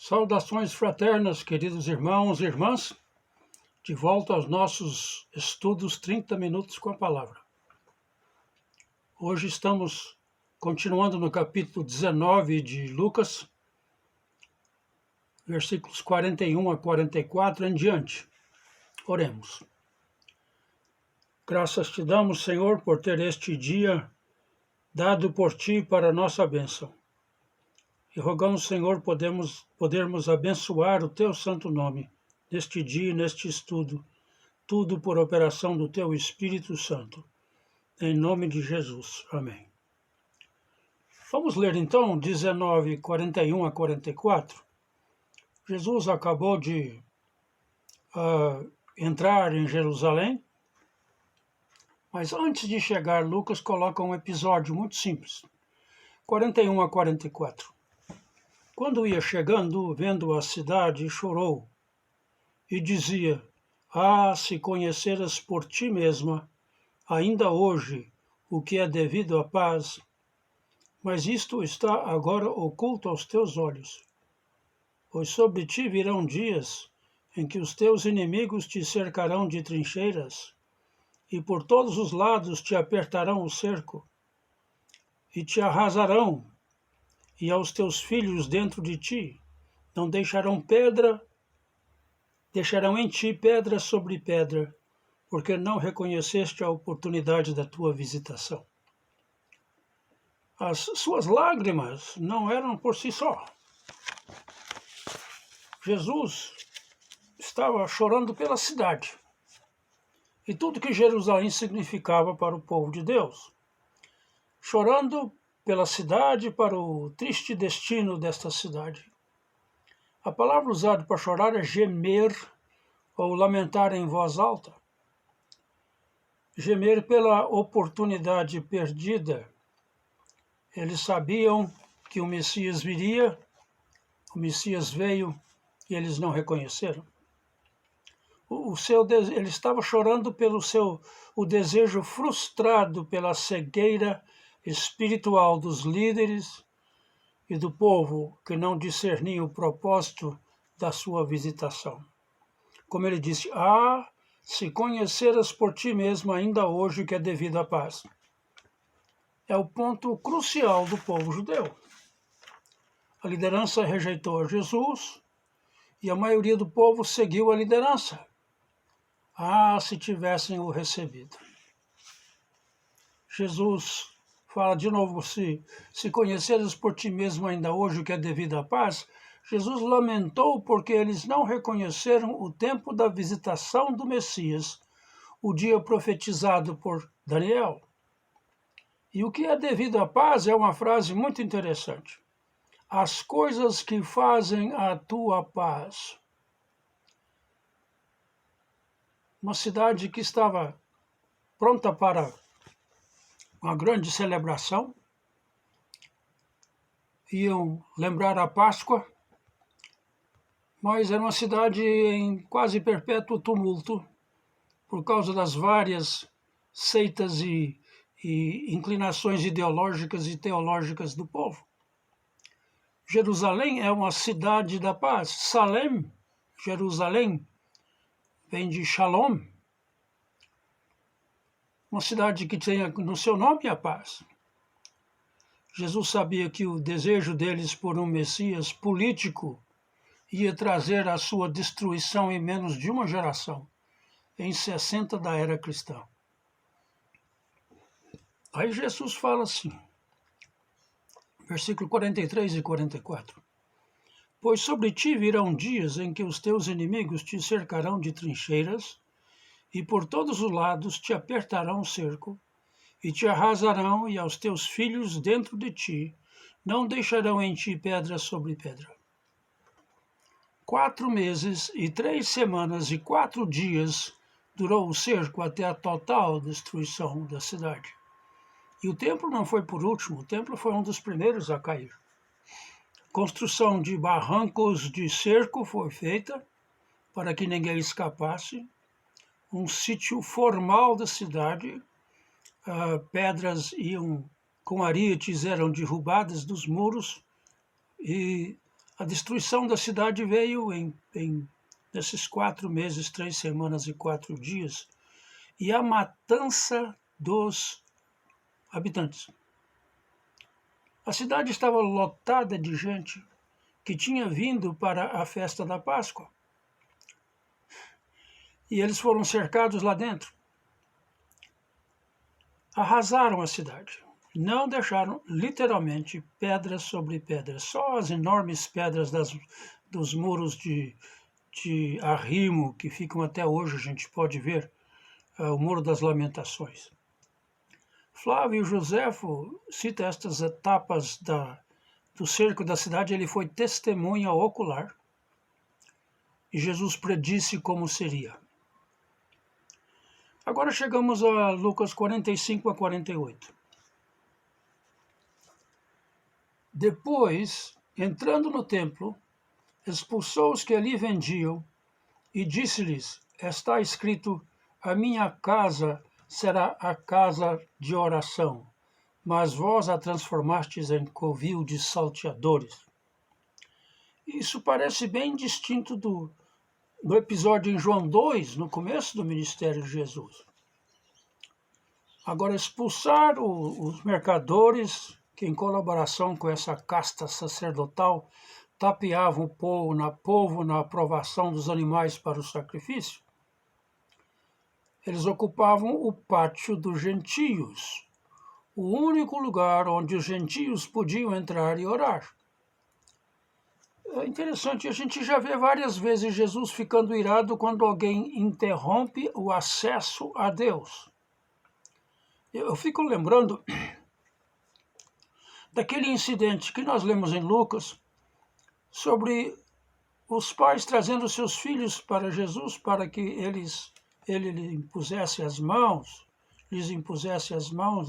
Saudações fraternas, queridos irmãos e irmãs, de volta aos nossos estudos 30 minutos com a palavra. Hoje estamos continuando no capítulo 19 de Lucas, versículos 41 a 44 em diante. Oremos. Graças te damos, Senhor, por ter este dia dado por ti para a nossa bênção. E rogamos, Senhor, podermos abençoar o teu santo nome neste dia e neste estudo, tudo por operação do teu Espírito Santo. Em nome de Jesus. Amém. Vamos ler então 19, 41 a 44. Jesus acabou de entrar em Jerusalém, mas antes de chegar, Lucas coloca um episódio muito simples. 41 a 44. Quando ia chegando, vendo a cidade, chorou e dizia: Ah, se conheceras por ti mesma, ainda hoje, o que é devido à paz, mas isto está agora oculto aos teus olhos. Pois sobre ti virão dias em que os teus inimigos te cercarão de trincheiras, e por todos os lados te apertarão o cerco, e te arrasarão, e aos teus filhos dentro de ti não deixarão em ti pedra sobre pedra, porque não reconheceste a oportunidade da tua visitação. As suas lágrimas não eram por si só. Jesus estava chorando pela cidade e tudo que Jerusalém significava para o povo de Deus. Chorando pela cidade, para o triste destino desta cidade. A palavra usada para chorar é gemer ou lamentar em voz alta. Gemer pela oportunidade perdida. Eles sabiam que o Messias viria, o Messias veio e eles não reconheceram. Ele estava chorando pelo o desejo frustrado pela cegueira espiritual dos líderes e do povo que não discerniam o propósito da sua visitação. Como ele disse: Ah, se conheceras por ti mesmo ainda hoje o que é devido à paz. É o ponto crucial do povo judeu. A liderança rejeitou Jesus e a maioria do povo seguiu a liderança. Ah, se tivessem o recebido. Jesus fala de novo, se conheceres por ti mesmo ainda hoje o que é devido à paz, Jesus lamentou porque eles não reconheceram o tempo da visitação do Messias, o dia profetizado por Daniel. E o que é devido à paz é uma frase muito interessante. As coisas que fazem a tua paz. Uma cidade que estava pronta para uma grande celebração. Iam lembrar a Páscoa, mas era uma cidade em quase perpétuo tumulto por causa das várias seitas e inclinações ideológicas e teológicas do povo. Jerusalém é uma cidade da paz. Salem, Jerusalém, vem de Shalom, uma cidade que tem no seu nome a paz. Jesus sabia que o desejo deles por um Messias político ia trazer a sua destruição em menos de uma geração, em 60 da era cristã. Aí Jesus fala assim, versículo 43 e 44. Pois sobre ti virão dias em que os teus inimigos te cercarão de trincheiras, e por todos os lados te apertarão o cerco, e te arrasarão, e aos teus filhos dentro de ti não deixarão em ti pedra sobre pedra. 4 meses e 3 semanas e 4 dias durou o cerco até a total destruição da cidade. E o templo não foi por último, o templo foi um dos primeiros a cair. Construção de barrancos de cerco foi feita para que ninguém escapasse. Um sítio formal da cidade, pedras com arietes eram derrubadas dos muros e A destruição da cidade veio nesses 4 meses, 3 semanas e 4 dias, e a matança dos habitantes. A cidade estava lotada de gente que tinha vindo para a festa da Páscoa. E eles foram cercados lá dentro. Arrasaram a cidade. Não deixaram, literalmente, pedras sobre pedras. Só as enormes pedras dos muros de arrimo que ficam até hoje, a gente pode ver, o Muro das Lamentações. Flávio Joséfo cita estas etapas do cerco da cidade. Ele foi testemunha ocular e Jesus predisse como seria. Agora chegamos a Lucas 45 a 48. Depois, entrando no templo, expulsou os que ali vendiam e disse-lhes: está escrito, a minha casa será a casa de oração, mas vós a transformastes em covil de salteadores. Isso parece bem distinto do episódio em João 2, no começo do ministério de Jesus. Agora, expulsar os mercadores que, em colaboração com essa casta sacerdotal, tapeavam o povo na aprovação dos animais para o sacrifício. Eles ocupavam o pátio dos gentios, o único lugar onde os gentios podiam entrar e orar. É interessante, a gente já vê várias vezes Jesus ficando irado quando alguém interrompe o acesso a Deus. Eu fico lembrando daquele incidente que nós lemos em Lucas sobre os pais trazendo seus filhos para Jesus para que ele lhes impusesse as mãos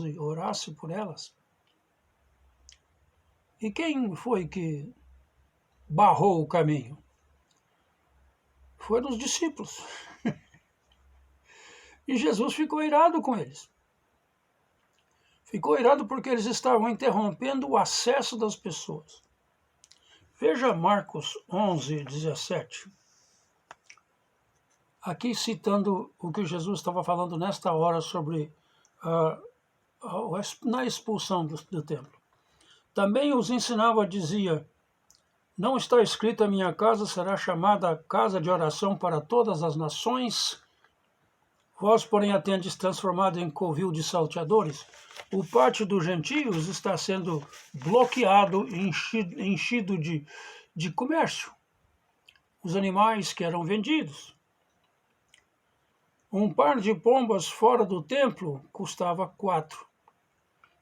e orasse por elas. E quem foi que barrou o caminho? Foram os discípulos. E Jesus ficou irado com eles. Ficou irado porque eles estavam interrompendo o acesso das pessoas. Veja Marcos 11, 17. Aqui citando o que Jesus estava falando nesta hora sobre na expulsão do templo. Também os ensinava, dizia, não está escrito, a minha casa será chamada casa de oração para todas as nações? Vós, porém, a tendes transformado em covil de salteadores. O pátio dos gentios está sendo bloqueado, enchido de comércio. Os animais que eram vendidos. Um par de pombas fora do templo custava 4,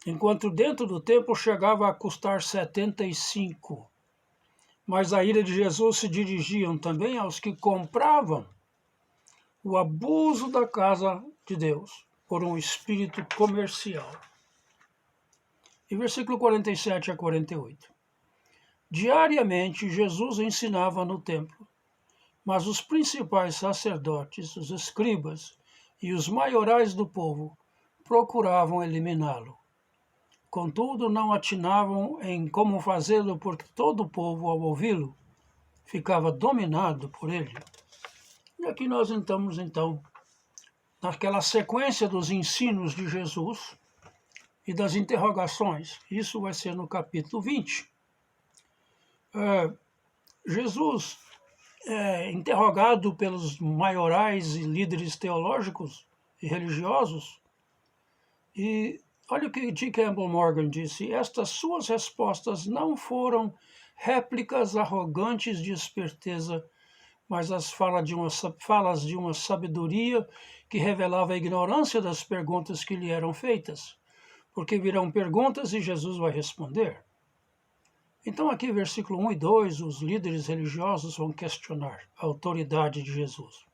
enquanto dentro do templo chegava a custar 75. Mas a ira de Jesus se dirigiam também aos que compravam o abuso da casa de Deus por um espírito comercial. E versículo 47 a 48. Diariamente Jesus ensinava no templo, mas os principais sacerdotes, os escribas e os maiorais do povo procuravam eliminá-lo. Contudo, não atinavam em como fazê-lo, porque todo o povo, ao ouvi-lo, ficava dominado por ele. E aqui nós estamos, então, naquela sequência dos ensinos de Jesus e das interrogações. Isso vai ser no capítulo 20. Jesus é interrogado pelos maiorais e líderes teológicos e religiosos, e olha o que G. Campbell Morgan disse: estas suas respostas não foram réplicas arrogantes de esperteza, mas as falas de uma sabedoria que revelava a ignorância das perguntas que lhe eram feitas, porque virão perguntas e Jesus vai responder. Então aqui, versículo 1 e 2, os líderes religiosos vão questionar a autoridade de Jesus.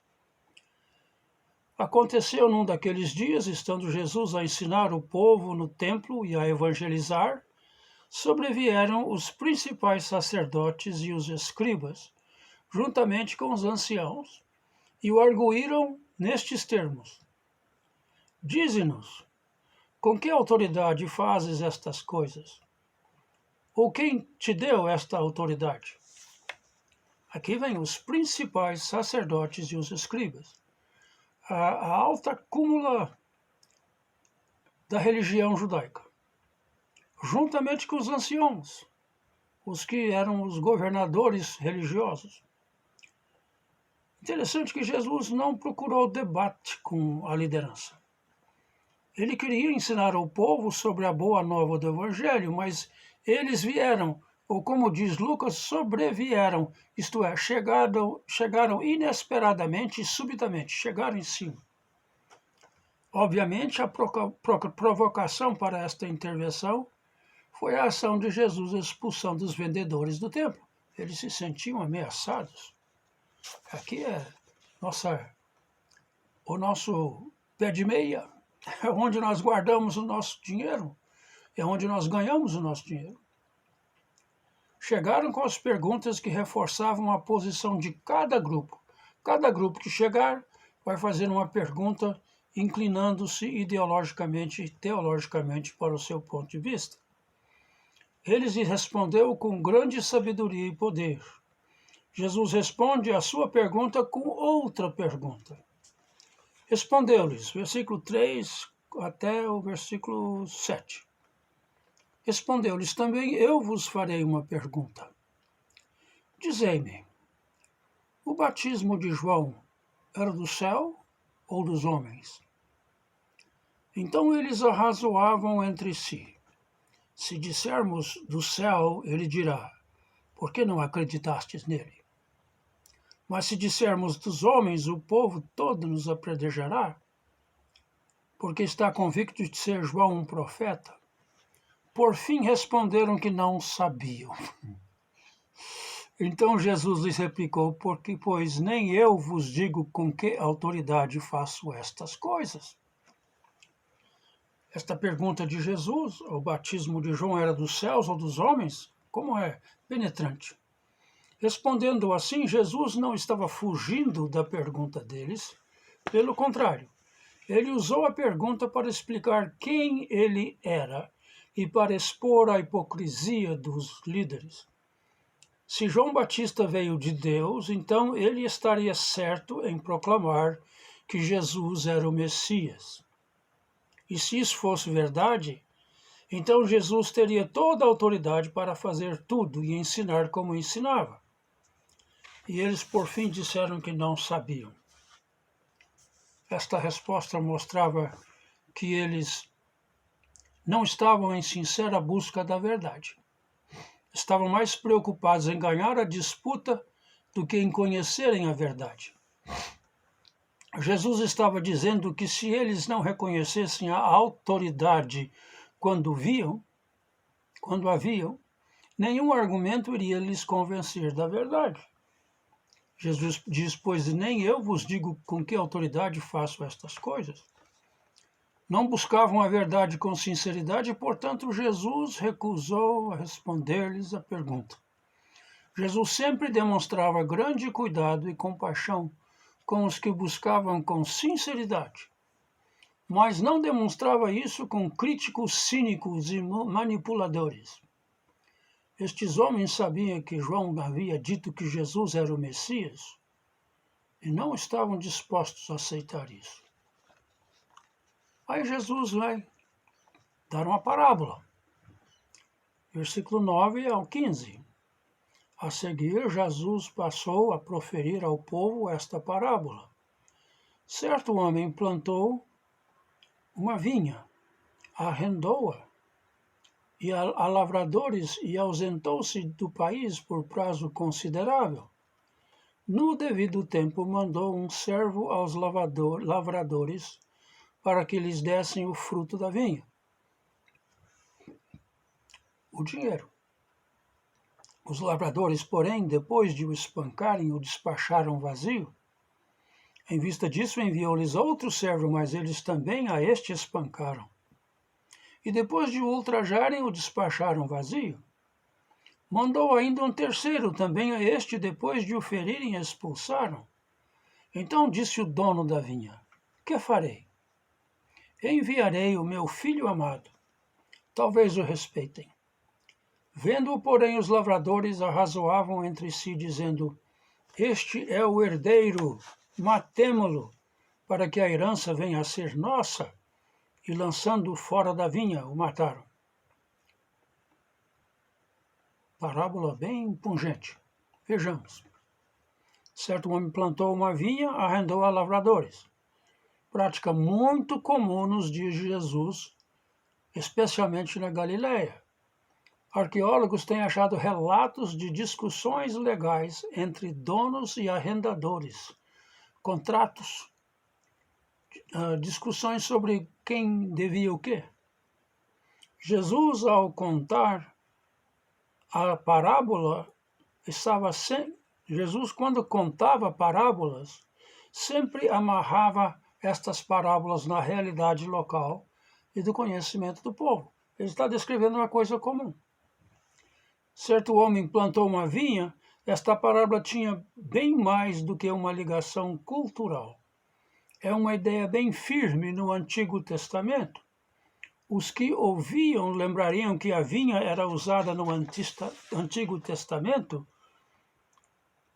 Aconteceu num daqueles dias, estando Jesus a ensinar o povo no templo e a evangelizar, sobrevieram os principais sacerdotes e os escribas, juntamente com os anciãos, e o arguíram nestes termos: dize-nos, com que autoridade fazes estas coisas? Ou quem te deu esta autoridade? Aqui vem os principais sacerdotes e os escribas. A alta cúmula da religião judaica, juntamente com os anciãos, os que eram os governadores religiosos. Interessante que Jesus não procurou debate com a liderança. Ele queria ensinar ao povo sobre a boa nova do Evangelho, mas eles vieram, ou como diz Lucas, sobrevieram, isto é, chegaram inesperadamente e subitamente, chegaram em cima. Obviamente, a provocação para esta intervenção foi a ação de Jesus expulsando os vendedores do templo. Eles se sentiam ameaçados. Aqui é o nosso pé de meia, é onde nós guardamos o nosso dinheiro, é onde nós ganhamos o nosso dinheiro. Chegaram com as perguntas que reforçavam a posição de cada grupo. Cada grupo que chegar vai fazer uma pergunta inclinando-se ideologicamente e teologicamente para o seu ponto de vista. Eles lhe respondeu com grande sabedoria e poder. Jesus responde a sua pergunta com outra pergunta. Respondeu-lhes, versículo 3 até o versículo 7. Respondeu-lhes também, eu vos farei uma pergunta. Dizei-me, o batismo de João era do céu ou dos homens? Então eles arrazoavam entre si. Se dissermos do céu, ele dirá, por que não acreditastes nele? Mas se dissermos dos homens, o povo todo nos apedrejará, porque está convicto de ser João um profeta. Por fim responderam que não sabiam. Então Jesus lhes replicou, pois nem eu vos digo com que autoridade faço estas coisas. Esta pergunta de Jesus, o batismo de João era dos céus ou dos homens? Como é penetrante. Respondendo assim, Jesus não estava fugindo da pergunta deles, pelo contrário, ele usou a pergunta para explicar quem ele era e para expor a hipocrisia dos líderes. Se João Batista veio de Deus, então ele estaria certo em proclamar que Jesus era o Messias. E se isso fosse verdade, então Jesus teria toda a autoridade para fazer tudo e ensinar como ensinava. E eles, por fim, disseram que não sabiam. Esta resposta mostrava que eles não estavam em sincera busca da verdade. Estavam mais preocupados em ganhar a disputa do que em conhecerem a verdade. Jesus estava dizendo que se eles não reconhecessem a autoridade quando a viam, nenhum argumento iria lhes convencer da verdade. Jesus diz, pois nem eu vos digo com que autoridade faço estas coisas. Não buscavam a verdade com sinceridade e, portanto, Jesus recusou a responder-lhes a pergunta. Jesus sempre demonstrava grande cuidado e compaixão com os que buscavam com sinceridade, mas não demonstrava isso com críticos cínicos e manipuladores. Estes homens sabiam que João havia dito que Jesus era o Messias e não estavam dispostos a aceitar isso. Aí Jesus vai dar uma parábola, versículo 9 ao 15. A seguir, Jesus passou a proferir ao povo esta parábola. Certo homem plantou uma vinha, arrendou-a a lavradores e ausentou-se do país por prazo considerável. No devido tempo, mandou um servo aos lavradores para que lhes dessem o fruto da vinha, o dinheiro. Os lavradores, porém, depois de o espancarem, o despacharam vazio. Em vista disso, enviou-lhes outro servo, mas eles também a este espancaram. E depois de o ultrajarem, o despacharam vazio. Mandou ainda um terceiro, também a este, depois de o ferirem, expulsaram. Então disse o dono da vinha, que farei? Enviarei o meu filho amado. Talvez o respeitem. Vendo-o, porém, os lavradores arrazoavam entre si, dizendo, Este é o herdeiro, matemo-lo, para que a herança venha a ser nossa. E lançando-o fora da vinha, o mataram. Parábola bem pungente. Vejamos. Certo homem plantou uma vinha, arrendou a lavradores. Prática muito comum nos dias de Jesus, especialmente na Galileia. Arqueólogos têm achado relatos de discussões legais entre donos e arrendadores, contratos, discussões sobre quem devia o quê. Jesus, ao contar a parábola, Jesus, quando contava parábolas, sempre amarrava estas parábolas na realidade local e do conhecimento do povo. Ele está descrevendo uma coisa comum. Certo homem plantou uma vinha, esta parábola tinha bem mais do que uma ligação cultural. É uma ideia bem firme no Antigo Testamento. Os que ouviam lembrariam que a vinha era usada no Antigo Testamento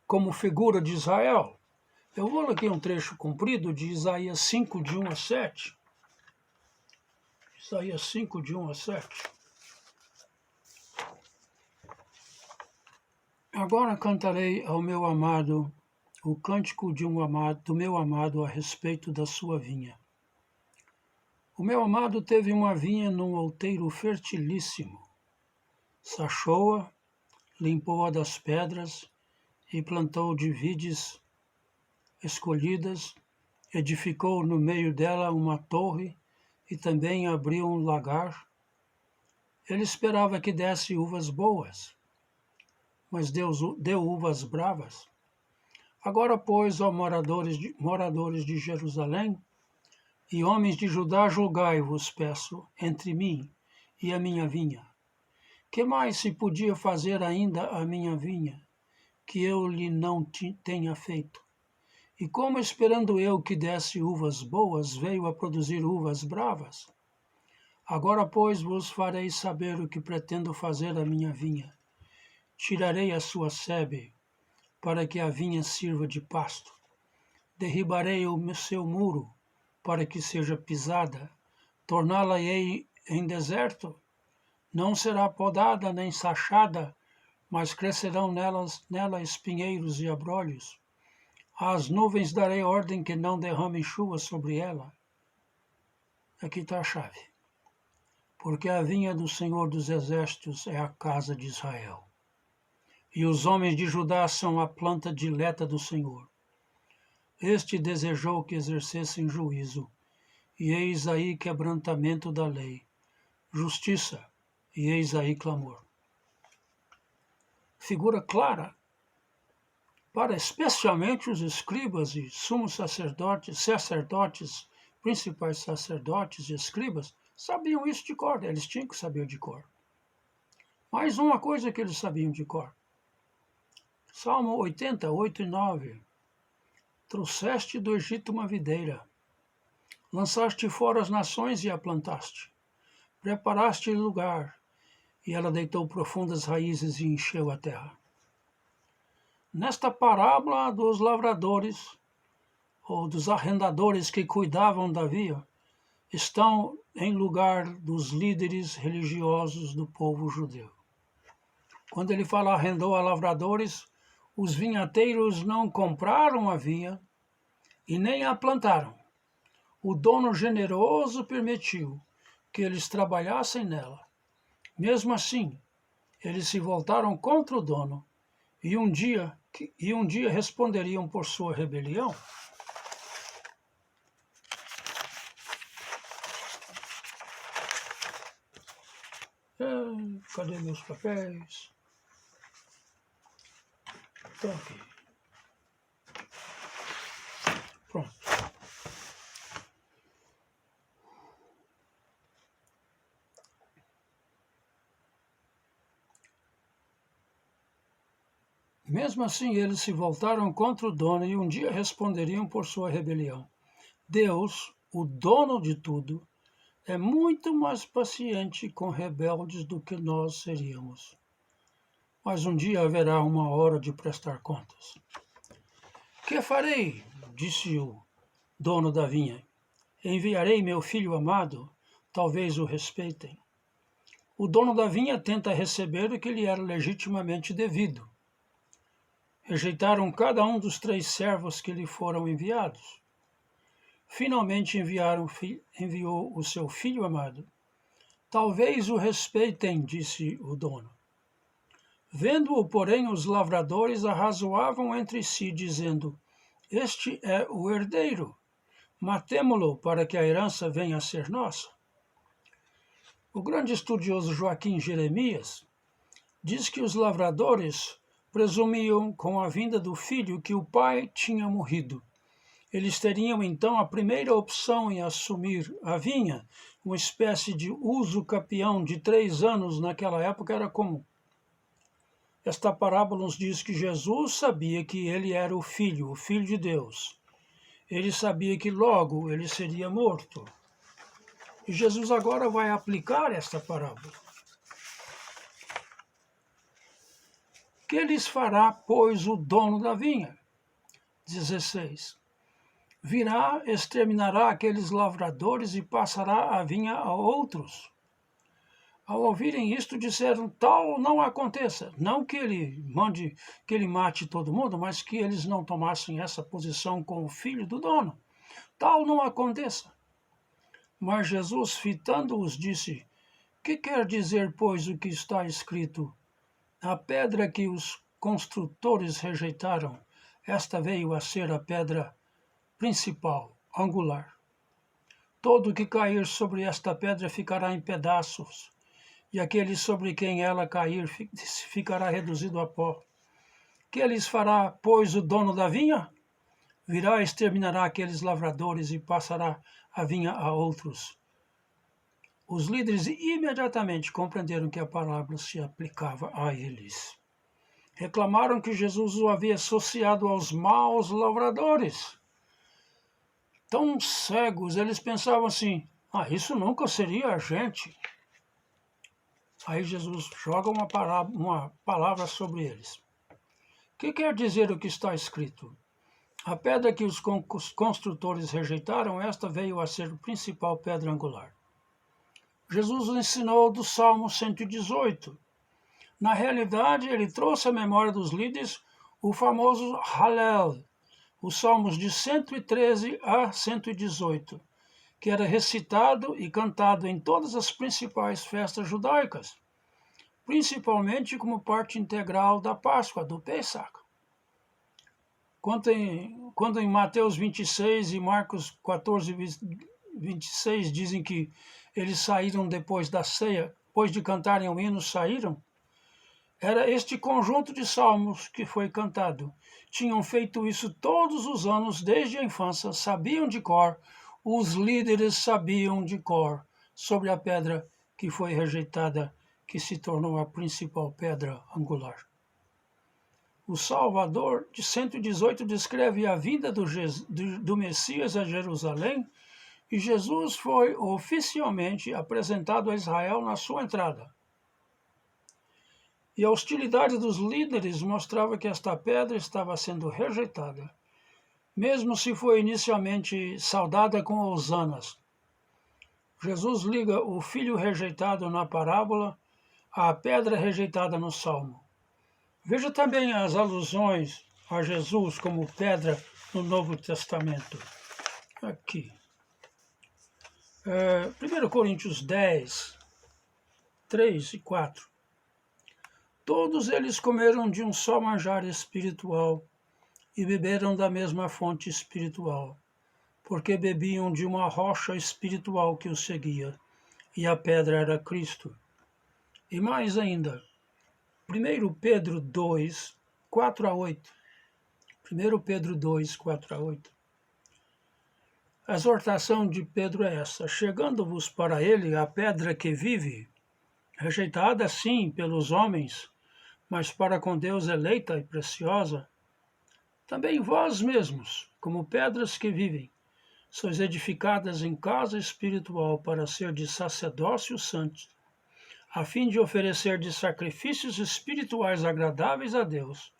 como figura de Israel. Eu vou ler aqui um trecho comprido de Isaías 5, de 1 a 7. Isaías 5, de 1 a 7. Agora cantarei ao meu amado o cântico do meu amado a respeito da sua vinha. O meu amado teve uma vinha num outeiro fertilíssimo. Sachou-a, limpou-a das pedras e plantou de vides escolhidas, edificou no meio dela uma torre e também abriu um lagar. Ele esperava que desse uvas boas, mas Deus deu uvas bravas. Agora, pois, ó moradores de Jerusalém e homens de Judá, julgai-vos, peço, entre mim e a minha vinha. Que mais se podia fazer ainda a minha vinha, que eu lhe não tenha feito? E como, esperando eu que desse uvas boas, veio a produzir uvas bravas? Agora, pois, vos farei saber o que pretendo fazer à minha vinha. Tirarei a sua sebe, para que a vinha sirva de pasto. Derribarei o seu muro, para que seja pisada. Torná-la-ei em deserto. Não será podada nem sachada, mas crescerão nela espinheiros e abrolhos. Às nuvens darei ordem que não derramem chuva sobre ela. Aqui está a chave. Porque a vinha do Senhor dos Exércitos é a casa de Israel. E os homens de Judá são a planta dileta do Senhor. Este desejou que exercessem juízo, e eis aí quebrantamento da lei, justiça, e eis aí clamor. Figura clara para especialmente os escribas e sumos sacerdotes, principais sacerdotes e escribas, sabiam isso de cor, eles tinham que saber de cor. Mais uma coisa que eles sabiam de cor. Salmo 80, 8 e 9. Trouxeste do Egito uma videira, lançaste fora as nações e a plantaste. Preparaste lugar, e ela deitou profundas raízes e encheu a terra. Nesta parábola dos lavradores, ou dos arrendadores que cuidavam da vinha, estão em lugar dos líderes religiosos do povo judeu. Quando ele fala arrendou a lavradores, os vinhateiros não compraram a vinha e nem a plantaram. O dono generoso permitiu que eles trabalhassem nela. Mesmo assim, eles se voltaram contra o dono e um dia responderiam por sua rebelião. Cadê meus papéis? Estão aqui. Pronto. Mesmo assim, eles se voltaram contra o dono e um dia responderiam por sua rebelião. Deus, o dono de tudo, é muito mais paciente com rebeldes do que nós seríamos. Mas um dia haverá uma hora de prestar contas. Que farei? Disse o dono da vinha. Enviarei meu filho amado, talvez o respeitem. O dono da vinha tenta receber o que lhe era legitimamente devido. Rejeitaram cada um dos 3 servos que lhe foram enviados. Finalmente enviou o seu filho amado. Talvez o respeitem, disse o dono. Vendo-o, porém, os lavradores arrazoavam entre si, dizendo: Este é o herdeiro. Matemo-lo para que a herança venha a ser nossa. O grande estudioso Joaquim Jeremias diz que os lavradores presumiam, com a vinda do filho, que o pai tinha morrido. Eles teriam então a primeira opção em assumir a vinha, uma espécie de uso capião de 3 anos naquela época era comum. Esta parábola nos diz que Jesus sabia que ele era o Filho de Deus. Ele sabia que logo ele seria morto. E Jesus agora vai aplicar esta parábola. Que lhes fará, pois, o dono da vinha? 16. Virá, exterminará aqueles lavradores e passará a vinha a outros. Ao ouvirem isto, disseram: tal não aconteça. Não que ele mate todo mundo, mas que eles não tomassem essa posição com o filho do dono. Tal não aconteça. Mas Jesus, fitando-os, disse: que quer dizer, pois, o que está escrito? A pedra que os construtores rejeitaram, esta veio a ser a pedra principal, angular. Todo que cair sobre esta pedra ficará em pedaços, e aquele sobre quem ela cair ficará reduzido a pó. Que lhes fará, pois, o dono da vinha? Virá, exterminará aqueles lavradores e passará a vinha a outros. Os líderes imediatamente compreenderam que a palavra se aplicava a eles. Reclamaram que Jesus o havia associado aos maus lavradores. Tão cegos, eles pensavam assim: isso nunca seria a gente. Aí Jesus joga uma palavra sobre eles. O que quer dizer o que está escrito? A pedra que os construtores rejeitaram, esta veio a ser a principal pedra angular. Jesus ensinou do Salmo 118. Na realidade, ele trouxe à memória dos líderes o famoso Hallel, os salmos de 113 a 118, que era recitado e cantado em todas as principais festas judaicas, principalmente como parte integral da Páscoa, do Pesach. Quando em Mateus 26 e Marcos 14, 26 dizem que eles saíram depois da ceia, depois de cantarem o hino, saíram, era este conjunto de salmos que foi cantado. Tinham feito isso todos os anos, desde a infância, sabiam de cor, os líderes sabiam de cor sobre a pedra que foi rejeitada, que se tornou a principal pedra angular. O Salvador, de 118, descreve a vinda do Messias a Jerusalém, e Jesus foi oficialmente apresentado a Israel na sua entrada. E a hostilidade dos líderes mostrava que esta pedra estava sendo rejeitada, mesmo se foi inicialmente saudada com hosanas. Jesus liga o filho rejeitado na parábola à pedra rejeitada no Salmo. Veja também as alusões a Jesus como pedra no Novo Testamento. Aqui. 1 Coríntios 10, 3 e 4. Todos eles comeram de um só manjar espiritual e beberam da mesma fonte espiritual, porque bebiam de uma rocha espiritual que os seguia, e a pedra era Cristo. E mais ainda, 1 Pedro 2, 4 a 8. 1 Pedro 2, 4 a 8. A exortação de Pedro é essa: chegando-vos para ele a pedra que vive, rejeitada sim pelos homens, mas para com Deus eleita e preciosa, também vós mesmos, como pedras que vivem, sois edificadas em casa espiritual para ser de sacerdócio santo, a fim de oferecer de sacrifícios espirituais agradáveis a Deus,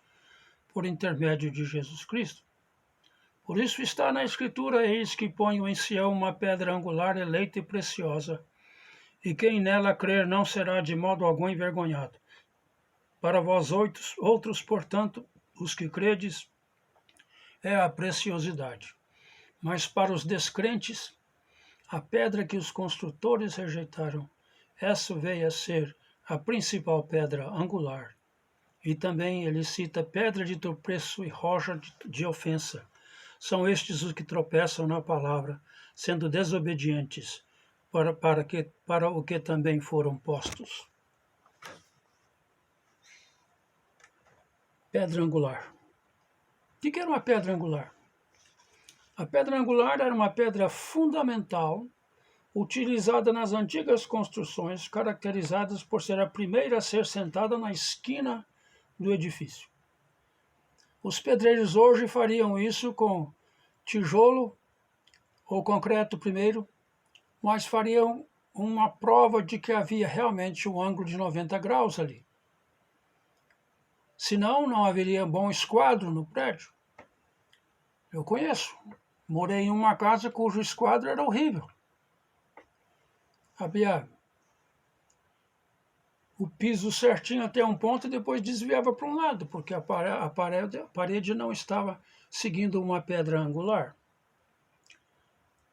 por intermédio de Jesus Cristo. Por isso está na Escritura: eis que ponho em Sião uma pedra angular eleita e preciosa, e quem nela crer não será de modo algum envergonhado. Para vós outros, portanto, os que credes, é a preciosidade. Mas para os descrentes, a pedra que os construtores rejeitaram, essa veio a ser a principal pedra angular. E também ele cita pedra de tropeço e rocha de ofensa. São estes os que tropeçam na palavra, sendo desobedientes, para o que também foram postos. Pedra angular. O que era uma pedra angular? A pedra angular era uma pedra fundamental utilizada nas antigas construções, caracterizadas por ser a primeira a ser sentada na esquina do edifício. Os pedreiros hoje fariam isso com tijolo ou concreto primeiro, mas fariam uma prova de que havia realmente um ângulo de 90 graus ali. Senão, não haveria bom esquadro no prédio. Eu conheço. Morei em uma casa cujo esquadro era horrível. Havia o piso certinho até um ponto e depois desviava para um lado, porque a parede não estava seguindo uma pedra angular.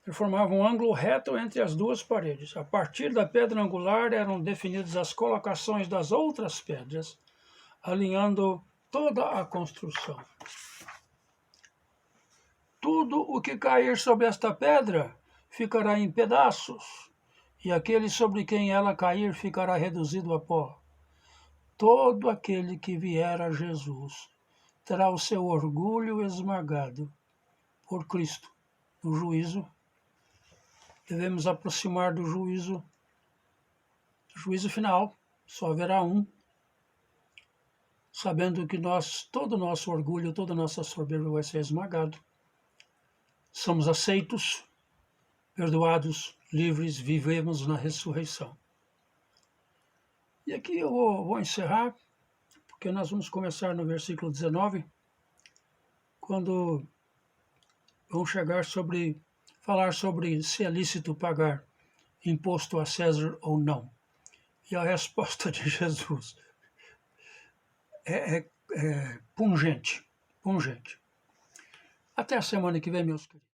Ele formava um ângulo reto entre as duas paredes. A partir da pedra angular eram definidas as colocações das outras pedras, alinhando toda a construção. Tudo o que cair sobre esta pedra ficará em pedaços, e aquele sobre quem ela cair ficará reduzido a pó. Todo aquele que vier a Jesus terá o seu orgulho esmagado por Cristo. No juízo, devemos aproximar do juízo final. Só haverá um, sabendo que todo o nosso orgulho, toda a nossa soberba vai ser esmagado. Somos aceitos, perdoados, livres, vivemos na ressurreição. E aqui eu vou encerrar, porque nós vamos começar no versículo 19, quando vamos falar sobre se é lícito pagar imposto a César ou não. E a resposta de Jesus é pungente. Até a semana que vem, meus queridos.